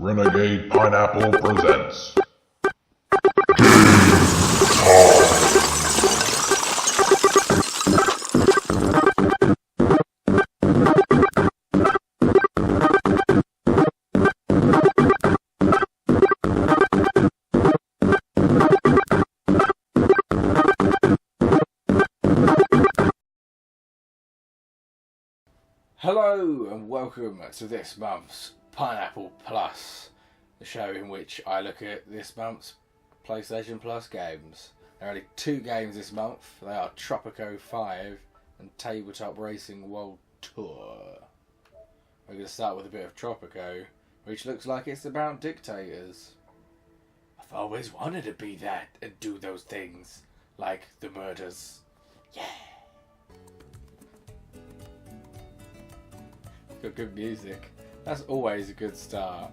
Renegade Pineapple presents Hello and welcome to this month's Pineapple Plus, the show in which I look at this month's PlayStation Plus games. There are only 2 games this month. They are Tropico 5 and Tabletop Racing World Tour. We're going to start with a bit of Tropico, which looks like it's about dictators. I've always wanted to be that and do those things, like the murders. Yeah! Got good music. That's always a good start.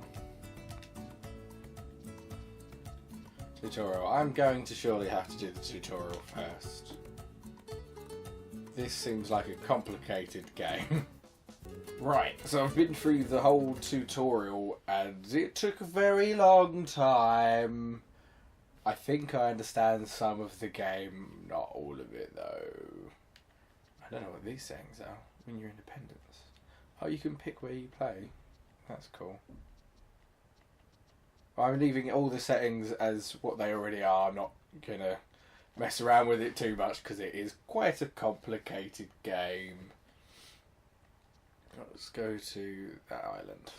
Tutorial. I'm going to surely have to do the tutorial first. This seems like a complicated game. Right, so I've been through the whole tutorial and it took a very long time. I think I understand some of the game, not all of it though. I don't know what these settings are. When you're independent. Oh, you can pick where you play. That's cool. I'm leaving all the settings as what they already are, not gonna mess around with it too much because it is quite a complicated game. Let's go to that island.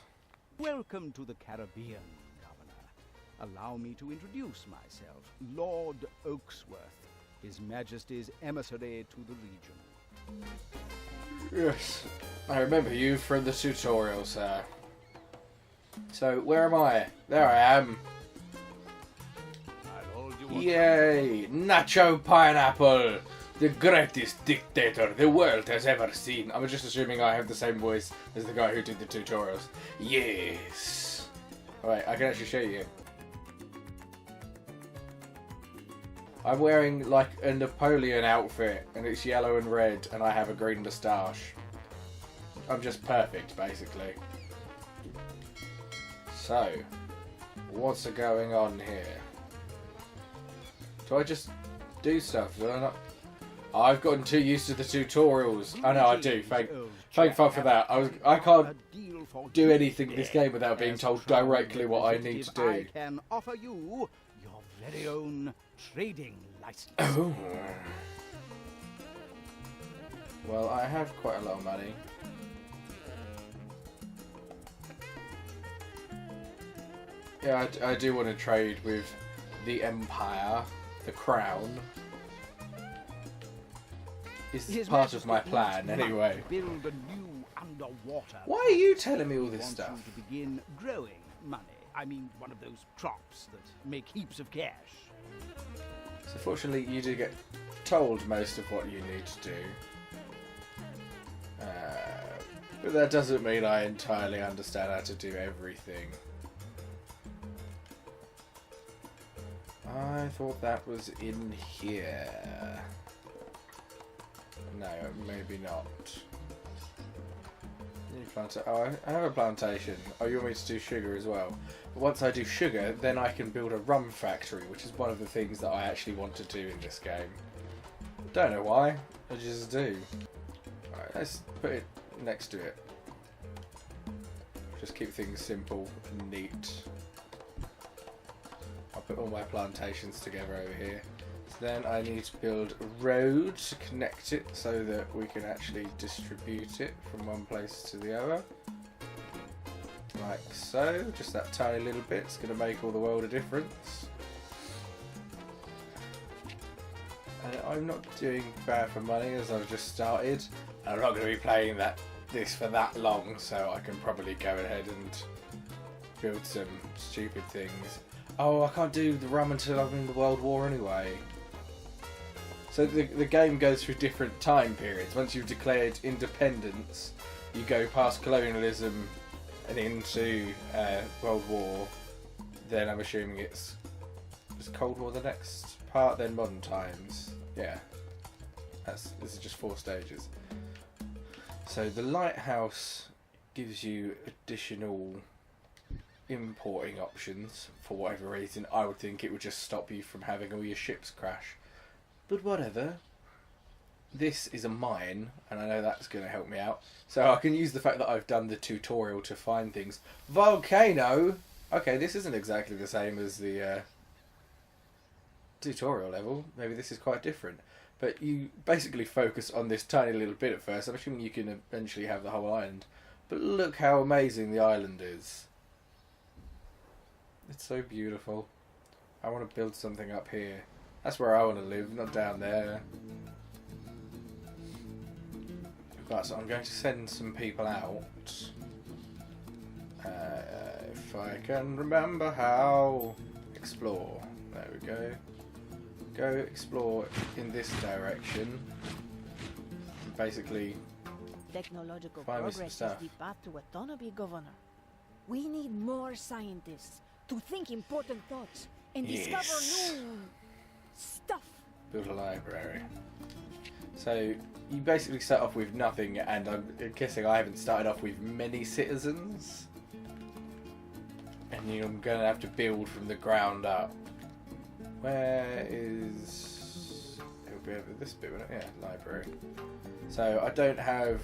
Welcome to the Caribbean, Governor. Allow me to introduce myself, Lord Oaksworth, His Majesty's emissary to the region. Yes, I remember you from the tutorial, sir. So, where am I? There I am. Yay! Nacho Pineapple! The greatest dictator the world has ever seen. I'm just assuming I have the same voice as the guy who did the tutorials. Yes! Alright, I can actually show you. I'm wearing like a Napoleon outfit and it's yellow and red and I have a green moustache. I'm just perfect, basically. So, what's going on here? Do I just do stuff? Do I not? Oh, I've gotten too used to the tutorials. I know I do. Thank fuck for that. I can't do anything in this game without being told directly what I need to do. I can offer you your very own trading license. Oh. Well, I have quite a lot of money. Yeah, I do want to trade with the Empire, the Crown. It's part of my plan, anyway. Build a new underwater. Why are you telling me all this stuff? Want you to begin growing money. I mean, one of those crops that make heaps of cash. So fortunately, you do get told most of what you need to do. But that doesn't mean I entirely understand how to do everything. I thought that was in here. No, maybe not. Oh, I have a plantation. Oh, you want me to do sugar as well? But once I do sugar, then I can build a rum factory, which is one of the things that I actually want to do in this game. Don't know why, I just do. Alright, let's put it next to it. Just keep things simple and neat. I'll put all my plantations together over here. So then I need to build a road to connect it so that we can actually distribute it from one place to the other. Like so, just that tiny little bit's going to make all the world a difference. And I'm not doing bad for money as I've just started. I'm not going to be playing this for that long, so I can probably go ahead and build some stupid things. Oh, I can't do the rum until I'm in the World War anyway. So the game goes through different time periods. Once you've declared independence, you go past colonialism and into World War. Then I'm assuming it's Cold War the next part, then modern times. Yeah, this is just 4 stages. So the lighthouse gives you additional importing options for whatever reason. I would think it would just stop you from having all your ships crash. But whatever. This is a mine, and I know that's going to help me out. So I can use the fact that I've done the tutorial to find things. Volcano! Okay, this isn't exactly the same as the tutorial level. Maybe this is quite different. But you basically focus on this tiny little bit at first. I'm assuming you can eventually have the whole island. But look how amazing the island is. It's so beautiful. I want to build something up here. That's where I want to live, not down there. Right, so I'm going to send some people out. If I can remember how. Explore. There we go. Go explore in this direction. Basically, technological find me progress some is stuff. the path to autonomy, Governor. We need more scientists to think important thoughts and discover Yes. new stuff. Build a library. So you basically start off with nothing, and I'm guessing I haven't started off with many citizens. And you're going to have to build from the ground up. Where is... It'll be over this bit, won't it? Yeah, library. So I don't have...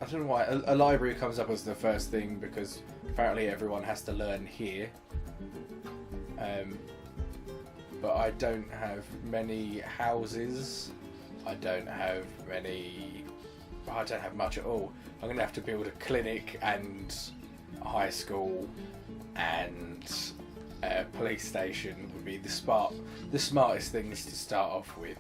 I don't know why. A library comes up as the first thing, because apparently everyone has to learn here. But I don't have many houses. I don't have many... I don't have much at all. I'm going to have to build a clinic and a high school and a police station would be the smartest things to start off with.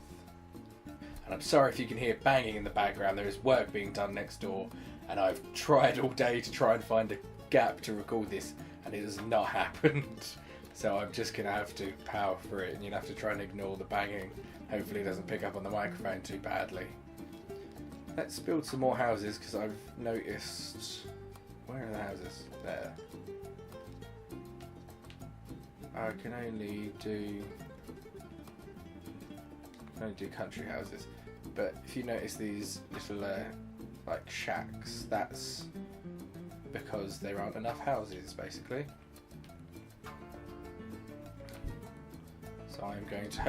And I'm sorry if you can hear banging in the background. There is work being done next door, and I've tried all day to try and find a gap to record this, and it has not happened. So I'm just going to have to power through it, and you'll have to try and ignore the banging. Hopefully it doesn't pick up on the microphone too badly. Let's build some more houses, because I've noticed... Where are the houses? There. I can only do country houses. But if you notice these little like shacks, that's because there aren't enough houses, basically. So I'm going to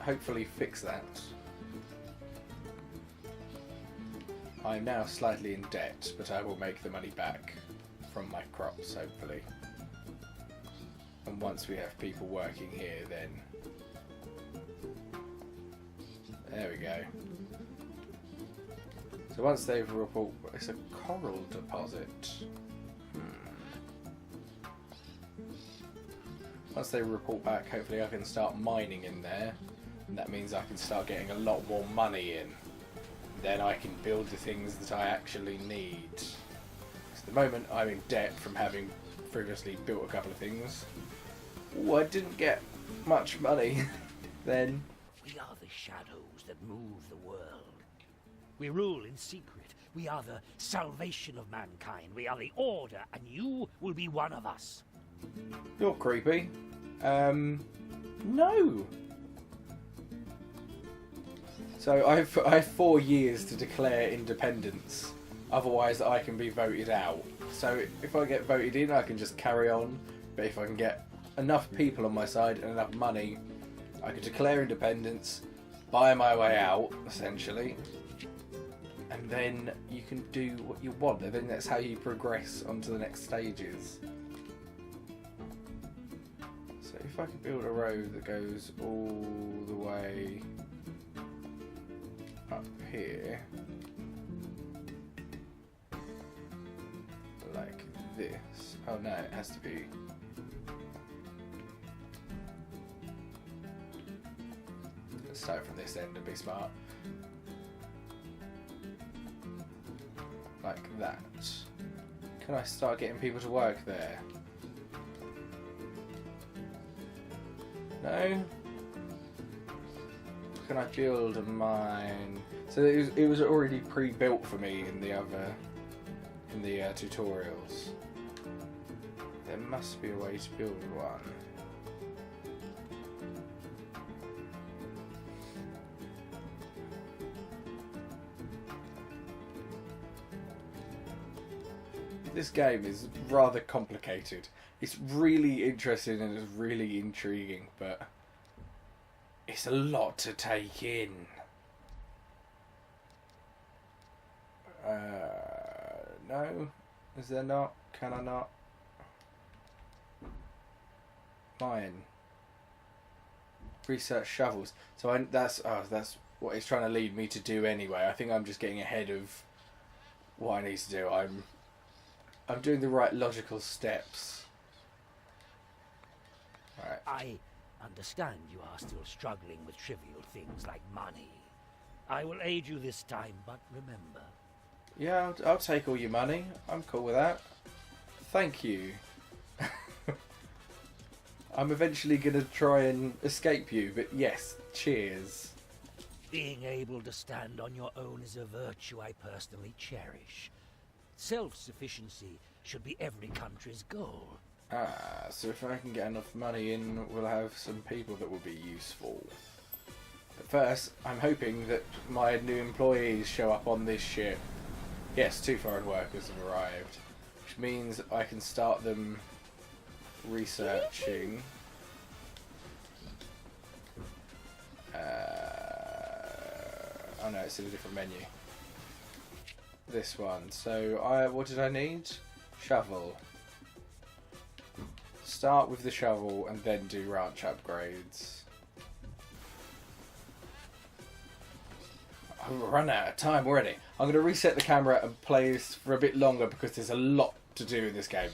hopefully fix that. I'm now slightly in debt, but I will make the money back from my crops, hopefully. And once we have people working here, then... There we go. So once they've reported... It's a coral deposit. Once they report back, hopefully I can start mining in there. And that means I can start getting a lot more money in. Then I can build the things that I actually need. At the moment I'm in debt from having previously built a couple of things. Ooh, I didn't get much money then. We are the shadows that move the world. We rule in secret. We are the salvation of mankind. We are the order, and you will be one of us. You're creepy. No. So I have 4 years to declare independence. Otherwise I can be voted out. So if I get voted in, I can just carry on. But if I can get enough people on my side and enough money, I could declare independence, buy my way out, essentially. And then you can do what you want. And then that's how you progress onto the next stages. So if I could build a road that goes all the way up here, like this. Oh no, it has to be. Let's start from this end and be smart. Like that. Can I start getting people to work there? No? Can I build a mine? So it was already pre-built for me in the other tutorials. There must be a way to build one. This game is rather complicated. It's really interesting and it's really intriguing, but it's a lot to take in. No? Is there not? Can I not? Mine. Research shovels. So that's what it's trying to lead me to do anyway. I think I'm just getting ahead of what I need to do. I'm doing the right logical steps. Right. I understand you are still struggling with trivial things like money. I will aid you this time, but remember... Yeah, I'll take all your money. I'm cool with that. Thank you. I'm eventually going to try and escape you, but yes, cheers. Being able to stand on your own is a virtue I personally cherish. Self-sufficiency should be every country's goal. So if I can get enough money in, we'll have some people that will be useful. But first, I'm hoping that my new employees show up on this ship. Yes, 2 foreign workers have arrived, which means I can start them researching. Oh no, it's in a different menu. This one. So what did I need? Shovel. Start with the shovel and then do ranch upgrades. I've run out of time already. I'm going to reset the camera and play this for a bit longer because there's a lot to do in this game.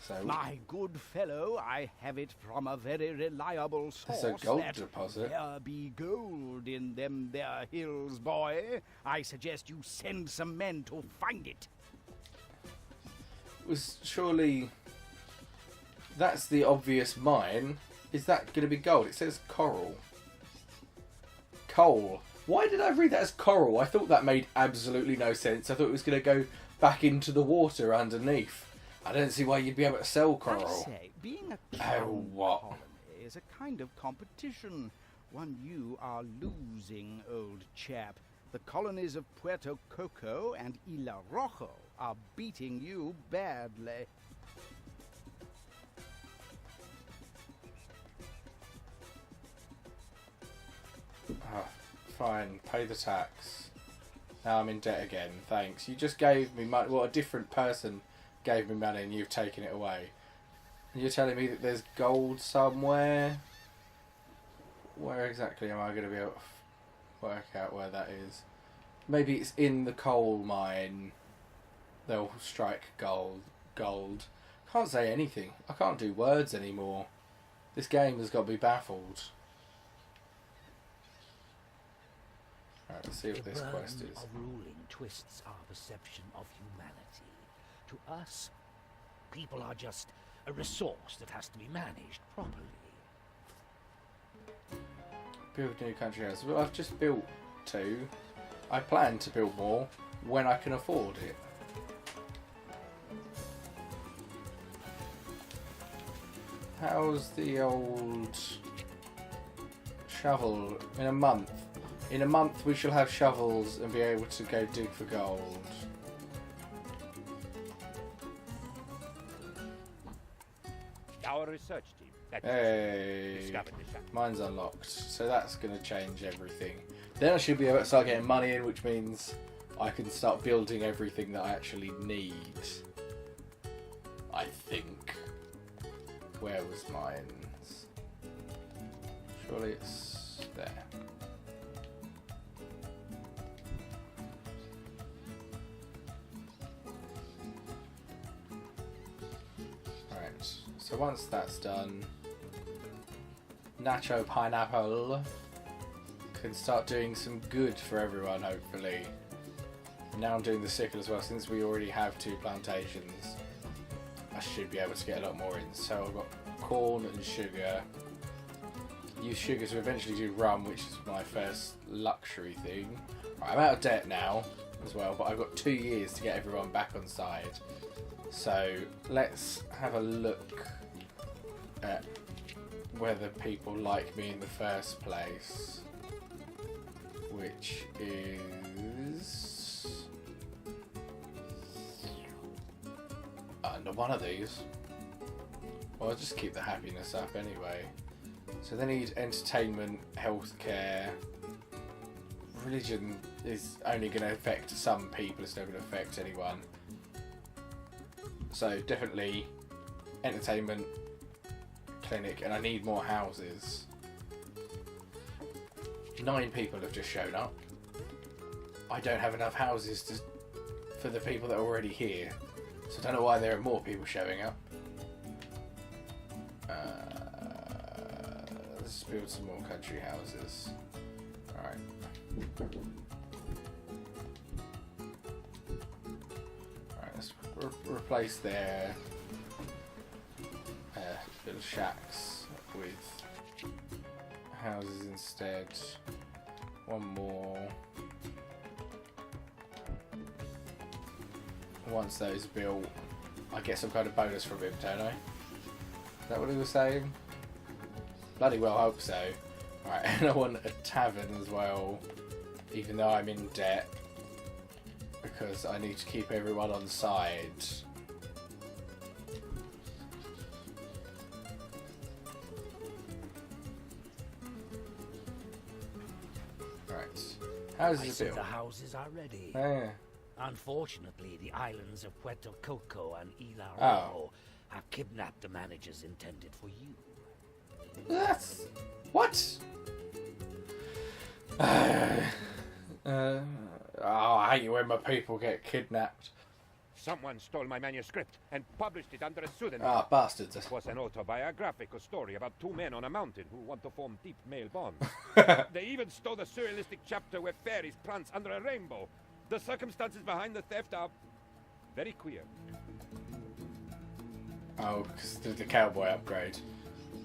So, My good fellow, I have it from a very reliable source. It's a gold that deposit. There be gold in them there hills, boy. I suggest you send some men to find it. was surely... That's the obvious mine. Is that going to be gold? It says coral. Coal. Why did I read that as coral? I thought that made absolutely no sense. I thought it was going to go back into the water underneath. I don't see why you'd be able to sell I coral. say, being a crown what? colony is a kind of competition. One you are losing, old chap. The colonies of Puerto Coco and Isla Rojo are beating you badly. Oh, fine, pay the tax. Now I'm in debt again, thanks. You just gave me money. Well, a different person gave me money and you've taken it away. And you're telling me that there's gold somewhere? Where exactly am I going to be able to work out where that is? Maybe it's in the coal mine. They'll strike gold. Can't say anything. I can't do words anymore. This game has got me baffled. Right, let's see what this quest is. Of ruling twists our perception of humanity. To us, people are just a resource that has to be managed properly. Build new country houses. Well, I've just built 2. I plan to build more when I can afford it. How's the old shovel? In a month. In a month we shall have shovels and be able to go dig for gold. Our research team Hey, discovered the shadow. mine's unlocked, so that's going to change everything. Then I should be able to start getting money in, which means I can start building everything that I actually need. I think. Where was mine? Surely it's there. Right, so once that's done, Nacho Pineapple can start doing some good for everyone, hopefully. And now I'm doing the sickle as well, since we already have 2 plantations. I should be able to get a lot more in. So I've got corn and sugar. Use sugar to eventually do rum, which is my first luxury thing. Right, I'm out of debt now as well, but I've got 2 years to get everyone back on side. So let's have a look at whether people like me in the first place, which is under one of these. Well, I'll just keep the happiness up anyway. So they need entertainment, healthcare. Religion is only going to affect some people, it's not going to affect anyone. So definitely entertainment, clinic, and I need more houses. 9 people have just shown up. I don't have enough houses for the people that are already here. So I don't know why there are more people showing up. Let's build some more country houses. Alright. Alright, let's replace their little shacks with houses instead. One more. Once those are built, I get some kind of bonus from him, don't I? Is that what he was saying? Bloody well hope so. Right, and I want a tavern as well, even though I'm in debt, because I need to keep everyone on side. Right, how's I this see built? the houses are ready. Yeah. Unfortunately, the islands of Puerto Coco and Isla Oh. Rojo have kidnapped the managers intended for you. That's... What? Oh, I hate it when my people get kidnapped. Someone stole my manuscript and published it under a pseudonym. Ah, bastards. It was an autobiographical story about 2 men on a mountain who want to form deep male bonds. They even stole the surrealistic chapter where fairies prance under a rainbow. The circumstances behind the theft are very queer. Oh, because the cowboy upgrade.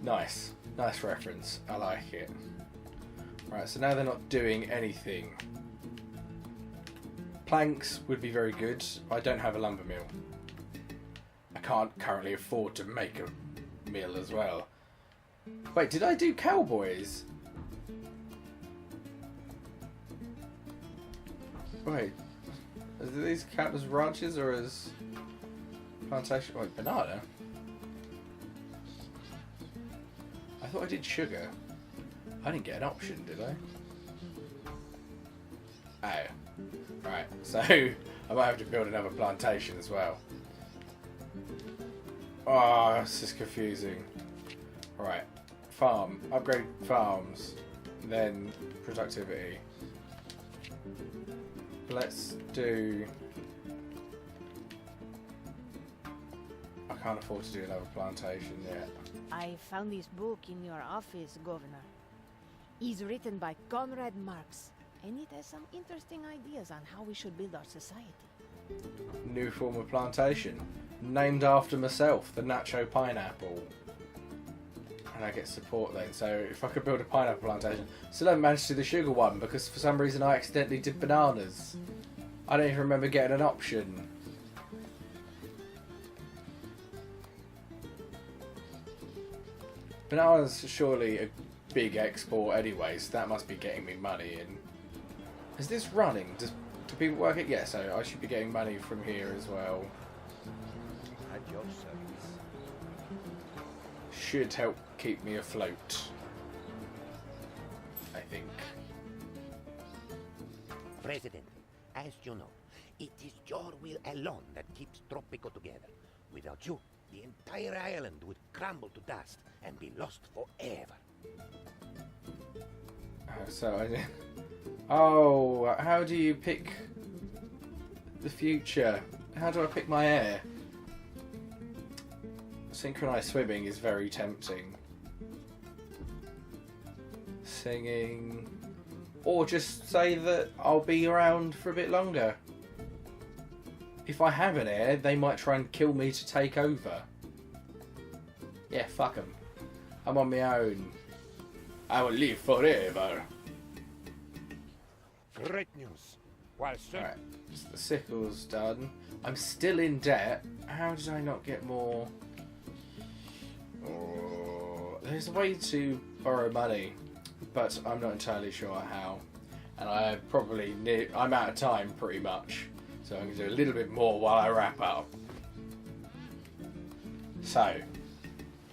Nice. Nice reference. I like it. Right, so now they're not doing anything. Planks would be very good. I don't have a lumber mill. I can't currently afford to make a mill as well. Wait, did I do cowboys? Wait, do these count as ranches or as plantation? Wait, banana? I thought I did sugar. I didn't get an option, did I? Oh. Right, so I might have to build another plantation as well. Oh, this is confusing. Right, farm. Upgrade farms. Then productivity. Let's do... I can't afford to do another plantation yet. I found this book in your office, Governor. It's written by Conrad Marx, and it has some interesting ideas on how we should build our society. New form of plantation. Named after myself, the Nacho Pineapple. And I get support then, so if I could build a pineapple plantation. Still haven't managed to do the sugar one, because for some reason I accidentally did bananas. I don't even remember getting an option. Bananas are surely a big export anyway, so that must be getting me money in. Is this running? Do people work it? Yeah, so I should be getting money from here as well. At your service. Should help keep me afloat, I think. President, as you know, it is your will alone that keeps Tropico together. Without you, the entire island would crumble to dust and be lost forever. Oh, how do you pick the future? How do I pick my heir? Synchronized swimming is very tempting. Singing. Or just say that I'll be around for a bit longer. If I have an heir, they might try and kill me to take over. Yeah, fuck them. I'm on my own. I will live forever. Great news. While Alright, so the sickle's done. I'm still in debt. How did I not get more? Oh, there's a way to borrow money, but I'm not entirely sure how. And I probably I'm out of time pretty much, so I'm going to do a little bit more while I wrap up. So,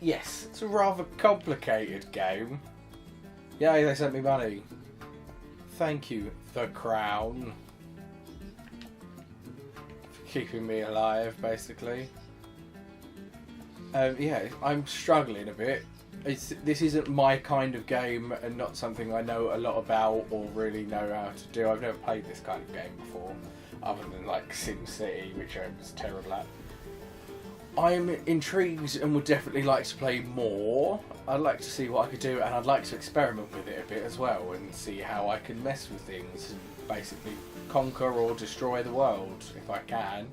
yes, it's a rather complicated game. Yay, they sent me money. Thank you, the Crown, for keeping me alive, basically. Yeah, I'm struggling a bit. This isn't my kind of game and not something I know a lot about or really know how to do. I've never played this kind of game before, other than like SimCity, which I was terrible at. I'm intrigued and would definitely like to play more. I'd like to see what I could do, and I'd like to experiment with it a bit as well and see how I can mess with things and basically conquer or destroy the world if I can.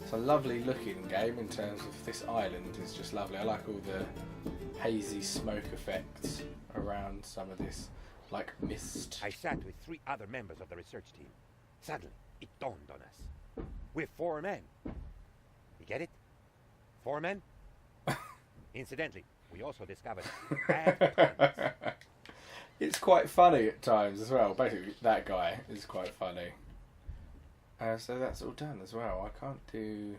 It's a lovely looking game in terms of this island is just lovely. I like all the hazy smoke effects around some of this, like mist. I sat with 3 other members of the research team. Suddenly, it dawned on us. We're 4 men. You get it? 4 men? Incidentally, we also discovered bad plants. It's quite funny at times as well. Basically, that guy is quite funny. So that's all done as well. I can't do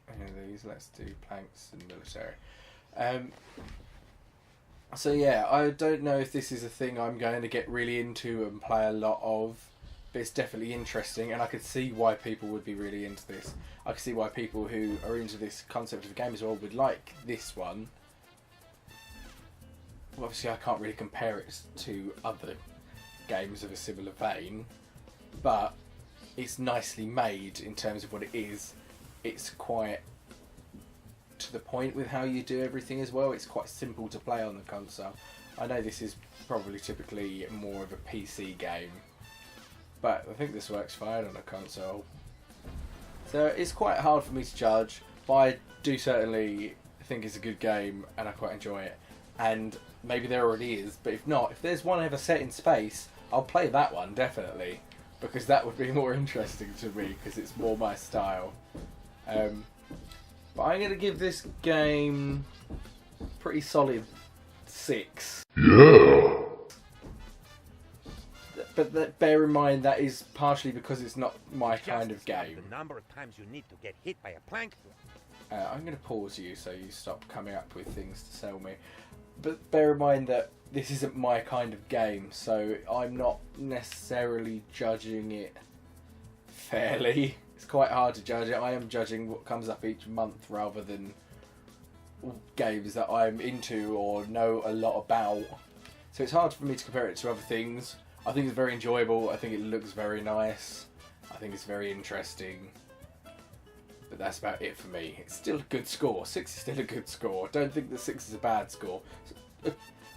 any of these. Let's do planks and military. So yeah, I don't know if this is a thing I'm going to get really into and play a lot of, but it's definitely interesting, and I could see why people would be really into this. I could see why people who are into this concept of a game as well would like this one. Well, obviously I can't really compare it to other games of a similar vein, but it's nicely made in terms of what it is. It's quite to the point with how you do everything as well. It's quite simple to play on the console. I know this is probably typically more of a PC game, but I think this works fine on a console. So it's quite hard for me to judge, but I do certainly think it's a good game and I quite enjoy it. And maybe there already is, but if not, if there's one ever set in space, I'll play that one definitely, because that would be more interesting to me because it's more my style. But I'm going to give this game a pretty solid 6. Yeah! But bear in mind that is partially because it's not my Just kind of stop game. The number of times you need to get hit by a plank. I'm going to pause you so you stop coming up with things to sell me. But bear in mind that this isn't my kind of game, so I'm not necessarily judging it fairly. It's quite hard to judge it. I am judging what comes up each month rather than games that I'm into or know a lot about. So it's hard for me to compare it to other things. I think it's very enjoyable. I think it looks very nice. I think it's very interesting. But that's about it for me. It's still a good score. 6 is still a good score. I don't think that 6 is a bad score.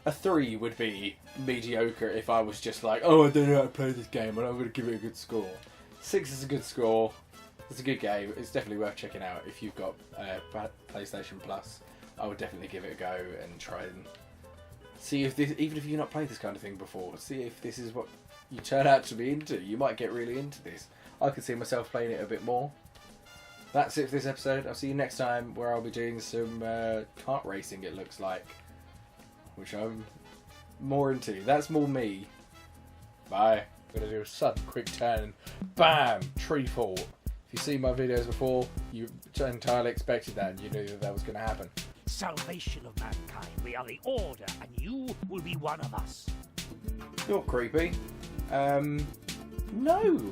A 3 would be mediocre if I was just like, oh, I don't know how to play this game and I'm going to give it a good score. 6 is a good score. It's a good game. It's definitely worth checking out if you've got PlayStation Plus. I would definitely give it a go and try and see if this, even if you've not played this kind of thing before, see if this is what you turn out to be into. You might get really into this. I could see myself playing it a bit more. That's it for this episode. I'll see you next time where I'll be doing some kart racing, it looks like, which I'm more into. That's more me. Bye. I'm going to do a sudden quick turn and BAM! Tree fall. If you've seen my videos before, you entirely expected that and you knew that that was going to happen. Salvation of mankind. We are the Order, and you will be one of us. You're creepy. No.